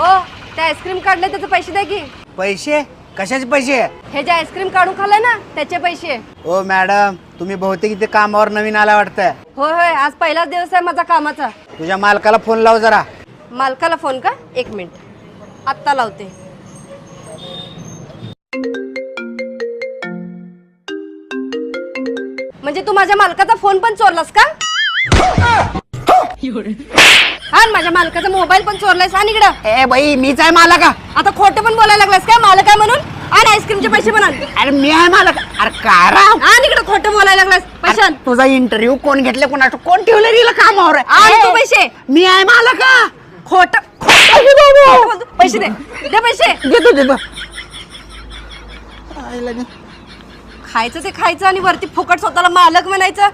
ओ त्या आईस्क्रीम काढले त्याचे पैसे द्या की. पैसे? कशाचे पैसे? हे जे आईस्क्रीम काढून खाल्लंय ना त्याचे पैसे. ओ मॅडम, तुम्ही बहुतेक इथे कामावर नवीन आला वाटतं. होय होय, आज पहिलाच दिवस आहे माझा कामाचा. तुझ्या मालकाला फोन लाव जरा. मालकाला फोन का? 1 मिनिट आत्ता लावते. म्हणजे तू माझ्या मालकाचा फोन पण चोरलास का? हा, माझ्या मालकाचा मोबाईल पण चोरलायस. आणि इकडं ए बाई, मीच आहे मालका. आता खोटं पण बोलायला लागलास काय मालक आहे म्हणून? आणि आईस्क्रीमचे पैसे पण आण. अरे मी आहे मालक. अरे काय राव, आणि इकडं खोटं बोलायला लागलास. पैसे आण. तुझा इंटरव्ह्यू कोण घेतले, कोणाचं कोण ठेवलं गेलं कामावर? आण तू पैसे. मी आहे मालका. खोटं पैसे दे. दे पैसे. देतो. खायचं ते खायचं आणि वरती फुकट स्वतःला मालक म्हणायचं.